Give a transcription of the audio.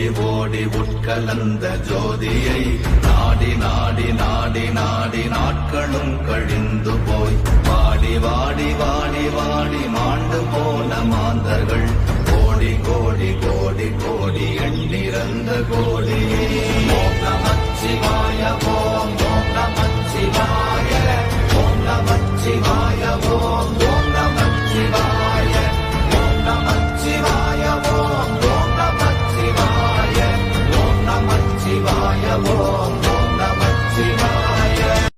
ஓடி ஓடி உட்கலந்த ஜோதியை நாடி நாடி நாடி நாடி நாட்களும் கழிந்து போய் வாடி வாடி வாடி வாடி மாண்டு போன மாந்தர்கள் கோடி கோடி கோடி கோடி எண்ணிறந்த கோடி ஓம் நமச்சிவாய ஓம் நம